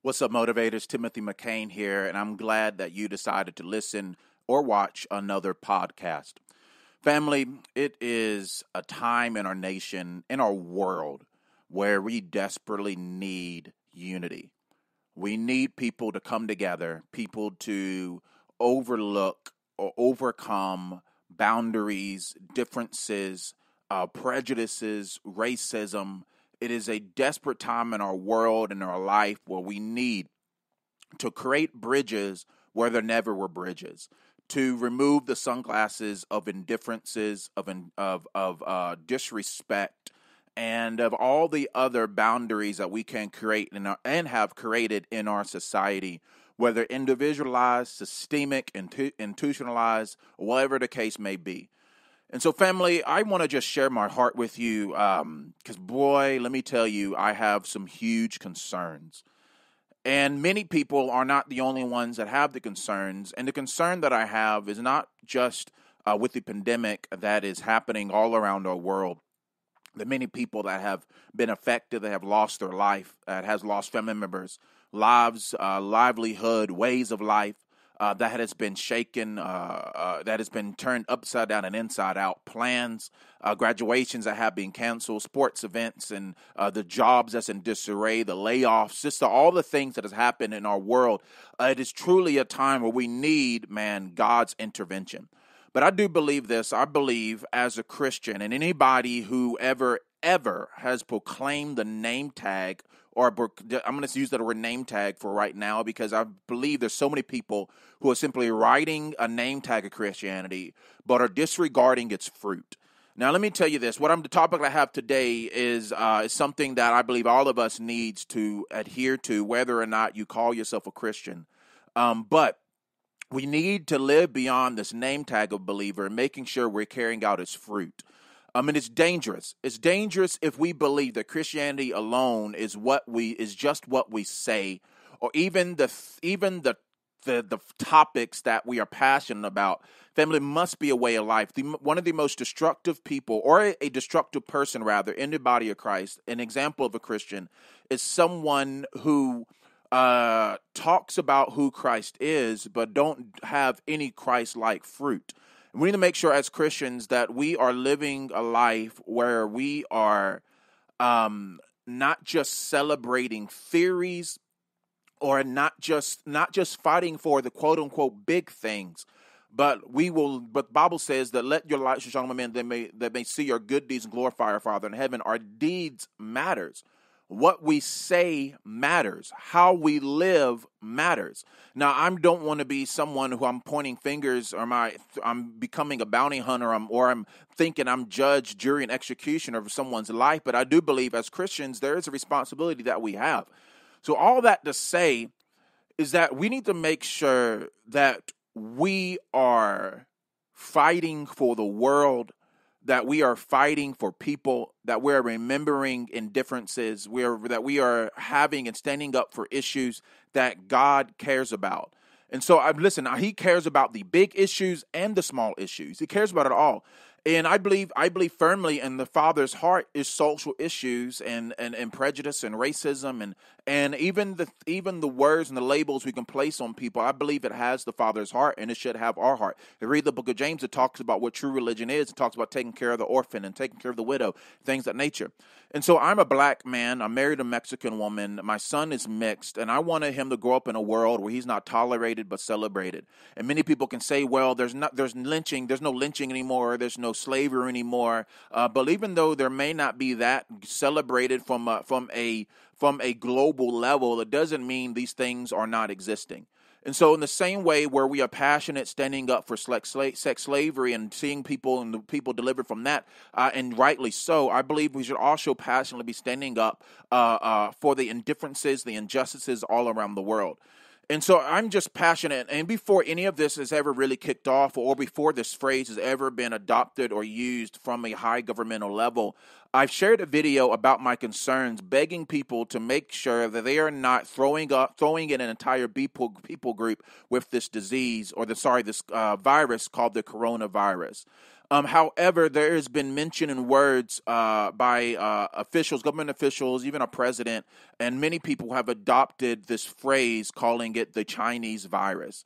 What's up, motivators? Timothy McCain here, and I'm glad that you decided to listen or watch another podcast. Family, it is a time in our nation, in our world, where we desperately need unity. We need people to come together, people to overlook or overcome boundaries, differences, prejudices, racism. It is a desperate time in our world and our life where we need to create bridges where there never were bridges, to remove the sunglasses of indifferences, of disrespect, and of all the other boundaries that we can create and have created in our society, whether individualized, systemic, institutionalized, whatever the case may be. And so, family, I want to just share my heart with you because, boy, let me tell you, I have some huge concerns. And many people are not the only ones that have the concerns. And the concern that I have is not just with the pandemic that is happening all around our world. The many people that have been affected, that have lost their life, that has lost family members, lives, livelihood, ways of life, that has been shaken, that has been turned upside down and inside out, plans, graduations that have been canceled, sports events, and the jobs that's in disarray, the layoffs, just all the things that has happened in our world. It is truly a time where we need, God's intervention. But I do believe this. I believe as a Christian, and anybody who ever has proclaimed the name tag, or I'm going to use that word name tag for right now, because I believe there's so many people who are simply writing a name tag of Christianity, but are disregarding its fruit. Now, let me tell you this. The topic I have today is something that I believe all of us needs to adhere to, whether or not you call yourself a Christian. But we need to live beyond this name tag of believer and making sure we're carrying out its fruit. And it's dangerous. It's dangerous if we believe that Christianity alone is just what we say, or even the topics that we are passionate about. Family must be a way of life. One of the most destructive people, or a destructive person rather, in the body of Christ, an example of a Christian, is someone who talks about who Christ is, but don't have any Christ-like fruit. We need to make sure as Christians that we are living a life where we are not just celebrating theories, or not just fighting for the quote unquote big things, but the Bible says that let your light so shine among men that may see your good deeds and glorify our Father in heaven. Our deeds matters. What we say matters. How we live matters. Now, I don't want to be someone who I'm pointing fingers, or I'm becoming a bounty hunter, or I'm thinking I'm judge, jury, and executioner of someone's life. But I do believe as Christians, there is a responsibility that we have. So all that to say is that we need to make sure that we are fighting for the world, that we are fighting for people, that we're remembering indifferences, that we are having and standing up for issues that God cares about. And so, he cares about the big issues and the small issues. He cares about it all. And I believe firmly in the Father's heart is social issues and prejudice and racism and even the words and the labels we can place on people. I believe it has the Father's heart, and it should have our heart. If you read the book of James, it talks about what true religion is. It talks about taking care of the orphan and taking care of the widow, things of that nature. And so I'm a black man. I'm married to a Mexican woman. My son is mixed, and I wanted him to grow up in a world where he's not tolerated but celebrated. And many people can say, well, there's no lynching anymore. There's no slavery anymore. But even though there may not be that celebrated from a global level, it doesn't mean these things are not existing. And so in the same way where we are passionate standing up for sex slavery and seeing people and the people delivered from that, and rightly so, I believe we should also passionately be standing up for the indifferences, the injustices all around the world. And so I'm just passionate. And before any of this has ever really kicked off, or before this phrase has ever been adopted or used from a high governmental level, I've shared a video about my concerns, begging people to make sure that they are not throwing in an entire people group with this disease, or this virus called the coronavirus. However, there has been mention in words by officials, government officials, even our president, and many people have adopted this phrase calling it the Chinese virus.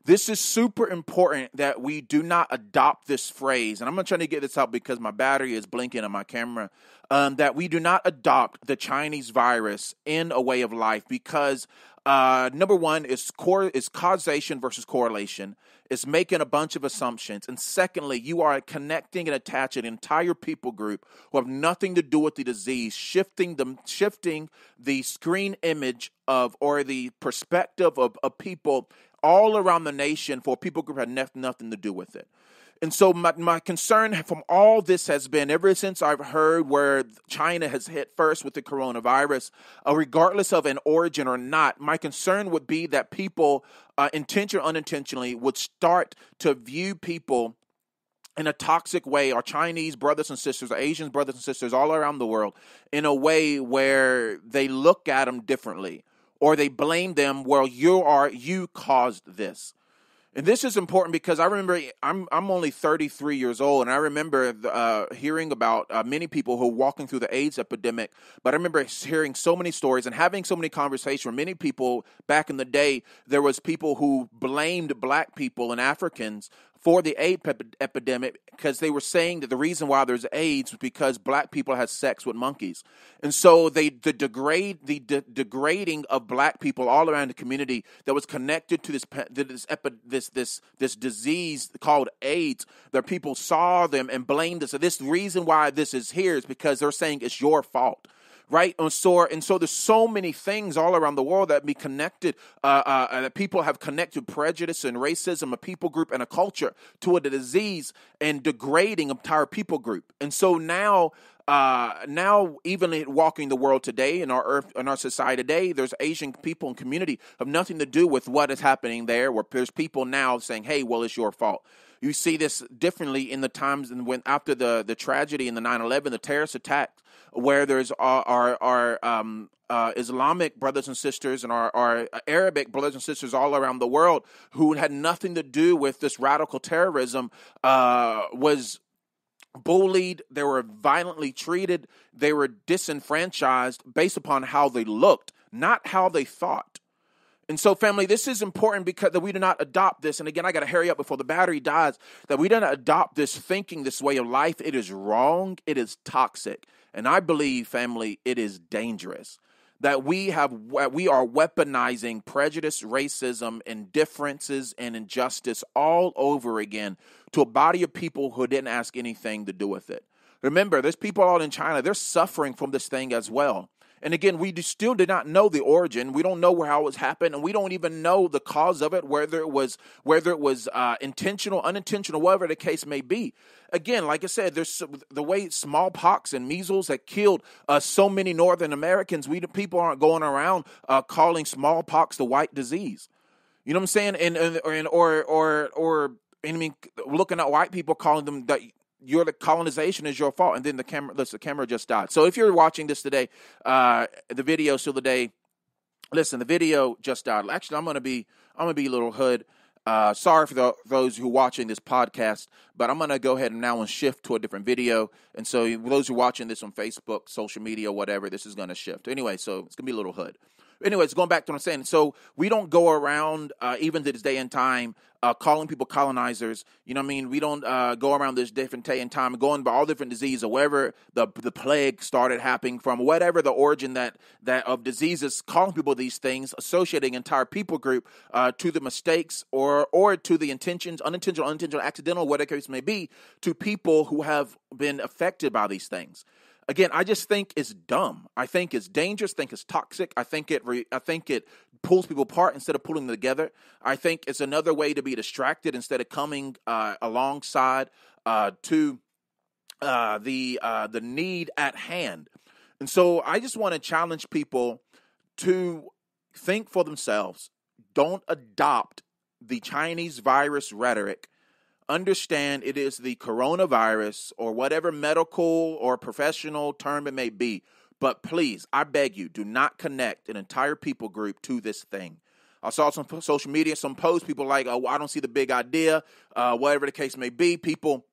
This is super important that we do not adopt this phrase. And I'm trying to get this out because my battery is blinking on my camera. That we do not adopt the Chinese virus in a way of life because number one is causation versus correlation. It's making a bunch of assumptions. And secondly, you are connecting and attaching an entire people group who have nothing to do with the disease, shifting the screen image of or the perspective of people all around the nation for a people group had nothing to do with it. And so my concern from all this has been, ever since I've heard where China has hit first with the coronavirus, regardless of an origin or not, my concern would be that people, intentionally or unintentionally, would start to view people in a toxic way, our Chinese brothers and sisters, our Asian brothers and sisters all around the world, in a way where they look at them differently. Or they blame them, well, you caused this. And this is important because I remember I'm only 33 years old, and I remember hearing about many people who are walking through the AIDS epidemic. But I remember hearing so many stories and having so many conversations where many people back in the day, there was people who blamed black people and Africans for the AIDS epidemic because they were saying that the reason why there's AIDS was because black people had sex with monkeys. And so the degrading of black people all around the community that was connected to this disease called AIDS, that people saw them and blamed us. So this reason why this is here is because they're saying it's your fault. Right. And so there's so many things all around the world that be connected, that people have connected prejudice and racism, a people group and a culture to a disease and degrading entire people group. And so now even walking the world today in our society today, there's Asian people and community have nothing to do with what is happening there, where there's people now saying, hey, well, it's your fault. You see this differently in the times when after the tragedy in the 9/11, the terrorist attacks, where there's our Islamic brothers and sisters and our Arabic brothers and sisters all around the world who had nothing to do with this radical terrorism, was bullied, they were violently treated, they were disenfranchised based upon how they looked, not how they thought. And so, family, this is important because that we do not adopt this. And again, I got to hurry up before the battery dies. That we do not adopt this thinking, this way of life. It is wrong. It is toxic. And I believe, family, it is dangerous. That we are weaponizing prejudice, racism, indifferences, and injustice all over again to a body of people who didn't ask anything to do with it. Remember, there's people out in China, they're suffering from this thing as well. And again, we still did not know the origin. We don't know how it was happened, and we don't even know the cause of it, whether it was intentional, unintentional, whatever the case may be. Again, like I said, there's the way smallpox and measles that killed so many Northern Americans. People aren't going around calling smallpox the white disease. You know what I'm saying? And looking at white people calling them that. The colonization is your fault, and then the camera just died. So if you're watching this today, the video still today. Listen, the video just died. Actually, I'm gonna be a little hood. Sorry for those who are watching this podcast, but I'm gonna go ahead and now shift to a different video. And so those who are watching this on Facebook, social media, whatever, this is gonna shift. Anyway, so it's gonna be a little hood. Anyways, going back to what I'm saying. So we don't go around, even to this day and time, calling people colonizers. You know what I mean? We don't go around this different day and time, going by all different diseases or wherever the plague started happening from, whatever the origin that of diseases, calling people these things, associating entire people group to the mistakes or to the intentions, unintentional, accidental, whatever the case may be, to people who have been affected by these things. Again, I just think it's dumb. I think it's dangerous. I think it's toxic. I think it pulls people apart instead of pulling them together. I think it's another way to be distracted instead of coming alongside to the need at hand. And so I just want to challenge people to think for themselves. Don't adopt the Chinese virus rhetoric. Understand it is the coronavirus or whatever medical or professional term it may be. But please, I beg you, do not connect an entire people group to this thing. I saw some social media, some posts, people like, oh, I don't see the big idea, whatever the case may be. People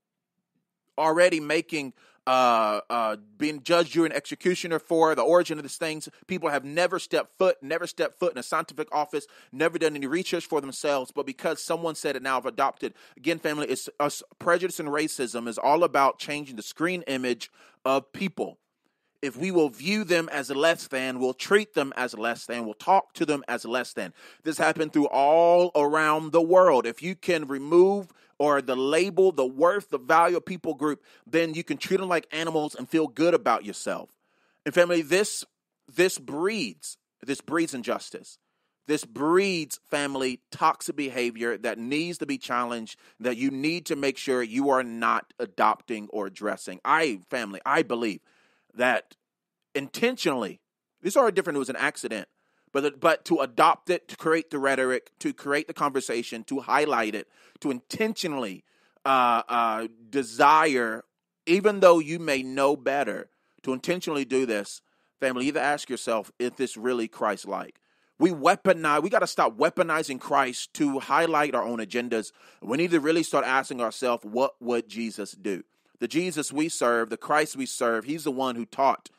already making being judge, jury, and executioner for the origin of these things. People have never stepped foot in a scientific office, never done any research for themselves. But because someone said it, now have adopted. Again, family, it's us. Prejudice and racism is all about changing the screen image of people. If we will view them as less than, we'll treat them as less than, we'll talk to them as less than. This happened through all around the world. If you can remove or the label, the worth, the value of people group, then you can treat them like animals and feel good about yourself. And family, this breeds injustice. This breeds, family, toxic behavior that needs to be challenged, that you need to make sure you are not adopting or addressing. I believe that intentionally, this is already different, it was an accident, but to adopt it, to create the rhetoric, to create the conversation, to highlight it, to intentionally desire, even though you may know better, to intentionally do this, family, either ask yourself if this really Christ-like. We got to stop weaponizing Christ to highlight our own agendas. We need to really start asking ourselves, what would Jesus do? The Jesus we serve, the Christ we serve, he's the one who talked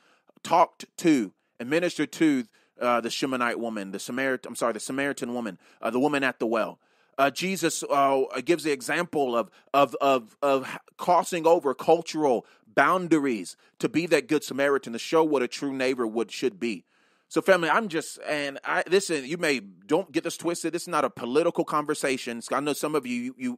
to and ministered to the Shunammite woman, the Samaritan woman, the woman at the well. Jesus gives the example of crossing over cultural boundaries to be that good Samaritan, to show what a true neighbor should be. So, family, don't get this twisted. This is not a political conversation. I know some of you're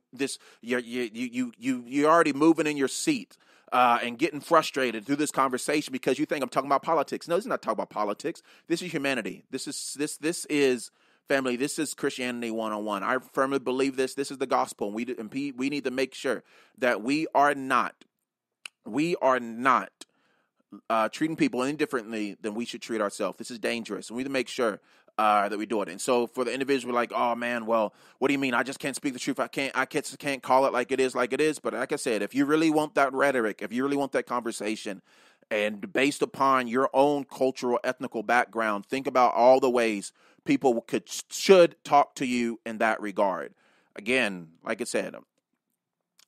already moving in your seat and getting frustrated through this conversation because you think I'm talking about politics. No, this is not talking about politics. This is humanity. This is family. This is Christianity 101. I firmly believe this. This is the gospel. We need to make sure that we are not treating people any differently than we should treat ourselves. This is dangerous, and we need to make sure that we do it. And so, for the individual, like, oh man, well, what do you mean? I just can't speak the truth. I can't call it like it is. But like I said, if you really want that rhetoric, if you really want that conversation, and based upon your own cultural, ethnical background, think about all the ways people should talk to you in that regard. Again, like I said,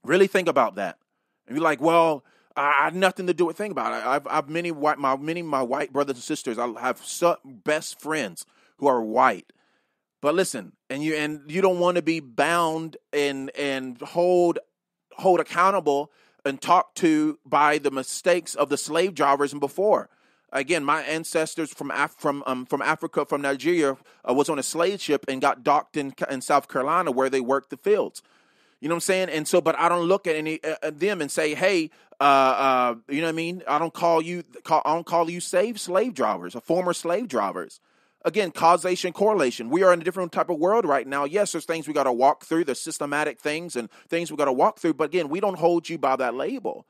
really think about that. And you're like, well, I had nothing to do with think about it. I've many of my white brothers and sisters. I have best friends who are white. But listen, and you don't want to be bound and hold accountable and talked to by the mistakes of the slave drivers and before. Again, my ancestors from Africa, from Nigeria, was on a slave ship and got docked in South Carolina where they worked the fields. You know what I'm saying? And so, but I don't look at any them and say, hey, you know what I mean? I don't call you slave drivers or former slave drivers. Again, causation, correlation. We are in a different type of world right now. Yes, there's things we got to walk through. There's systematic things and things we got to walk through. But again, we don't hold you by that label.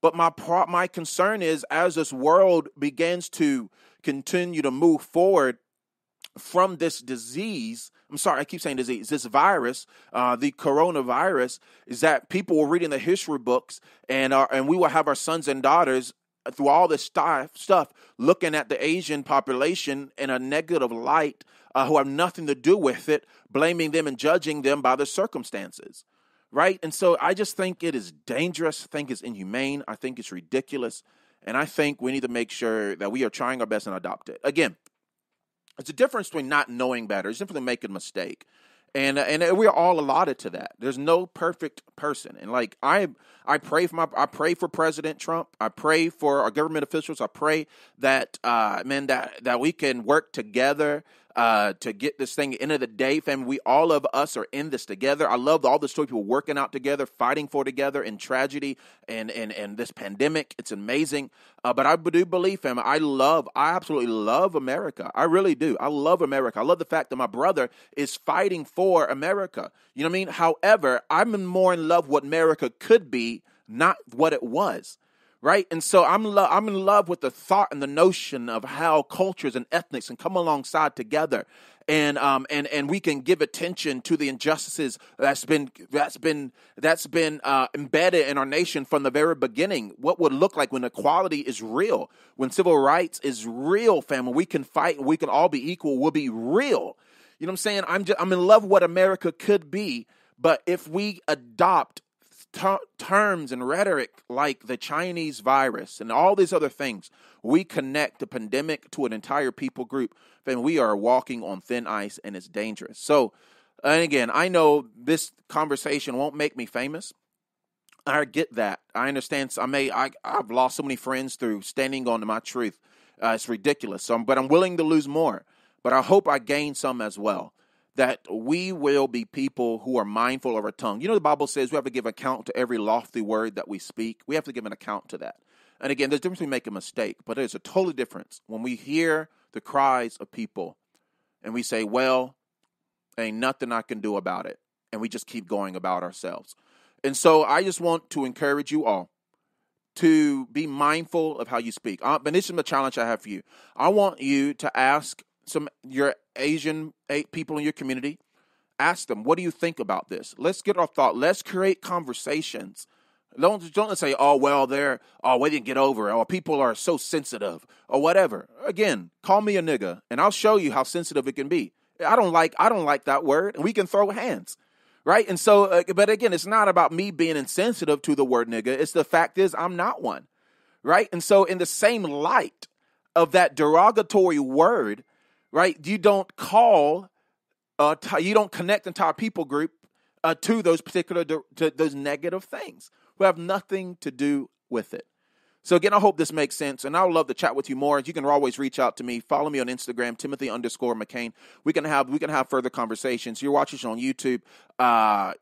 But my concern is, as this world begins to continue to move forward from this disease, I keep saying disease, this virus, the coronavirus, is that people were reading the history books and we will have our sons and daughters through all this stuff looking at the Asian population in a negative light, who have nothing to do with it, blaming them and judging them by the circumstances, right? And so I just think it is dangerous. I think it's inhumane. I think it's ridiculous. And I think we need to make sure that we are trying our best and adopt it. Again, it's a difference between not knowing better. It's simply making a mistake. And we're all allotted to that. There's no perfect person. And like I pray for President Trump. I pray for our government officials. I pray that that we can work together to get this thing. At the end of the day, family, all of us are in this together. I love all the story people working out together, fighting for together in tragedy and this pandemic. It's amazing. But I do believe, family, I absolutely love America. I really do. I love America. I love the fact that my brother is fighting for America. You know what I mean? However, I'm more in love with what America could be, not what it was. Right. And so I'm in love with the thought and the notion of how cultures and ethnics can come alongside together and we can give attention to the injustices that's been embedded in our nation from the very beginning. What would look like when equality is real, when civil rights is real, family. We can fight. We can all be equal. We'll be real. You know what I'm saying? I'm in love with what America could be. But if we adopt terms and rhetoric like the Chinese virus and all these other things, we connect the pandemic to an entire people group, then we are walking on thin ice and it's dangerous. So, and again, I know this conversation won't make me famous. I get that. I understand. I've lost so many friends through standing on my truth. It's ridiculous. But I'm willing to lose more. But I hope I gain some as well. That we will be people who are mindful of our tongue. You know, the Bible says we have to give account to every lofty word that we speak. We have to give an account to that. And again, there's a difference between making a mistake, but there's a total difference when we hear the cries of people and we say, well, ain't nothing I can do about it. And we just keep going about ourselves. And so I just want to encourage you all to be mindful of how you speak. But this is the challenge I have for you. I want you to ask your Asian people in your community, ask them, what do you think about this? Let's get our thought. Let's create conversations. Don't say, we didn't get over it, or people are so sensitive, or whatever. Again, call me a nigga, and I'll show you how sensitive it can be. I don't like that word, and we can throw hands, right? And so, but again, it's not about me being insensitive to the word nigga. It's the fact is I'm not one, right? And so in the same light of that derogatory word, right, you don't connect entire people group to those particular, to those negative things. We have nothing to do with it. So again, I hope this makes sense, and I would love to chat with you more. You can always reach out to me. Follow me on Instagram, Timothy_McCain. We can have further conversations. You're watching this on YouTube.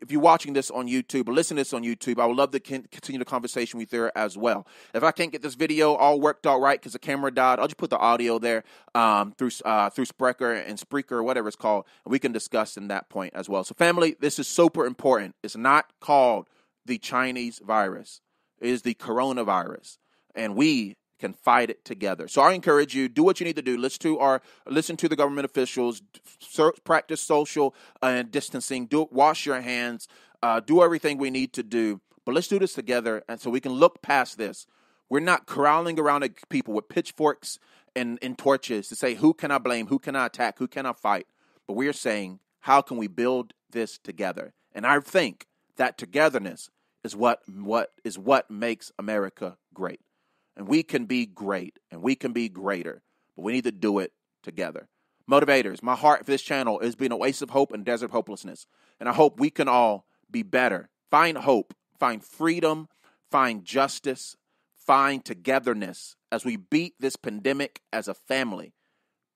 If you're watching this on YouTube or listening to this on YouTube, I would love to continue the conversation with you there as well. If I can't get this video all worked out right because the camera died, I'll just put the audio there through Spreaker and Spreaker or whatever it's called, and we can discuss in that point as well. So family, this is super important. It's not called the Chinese virus. It is the coronavirus. And we can fight it together. So I encourage you, do what you need to do. Listen to the government officials, practice social distancing, wash your hands, do everything we need to do. But let's do this together, and so we can look past this. We're not crawling around at people with pitchforks and torches to say, who can I blame, who can I attack, who can I fight? But we are saying, how can we build this together? And I think that togetherness is what makes America great. And we can be great, and we can be greater, but we need to do it together. Motivators, my heart for this channel is being an oasis of hope and desert of hopelessness. And I hope we can all be better. Find hope, find freedom, find justice, find togetherness as we beat this pandemic as a family.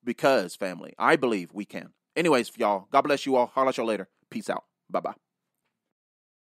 Because, family, I believe we can. Anyways, y'all, God bless you all. Holler at y'all later. Peace out. Bye-bye.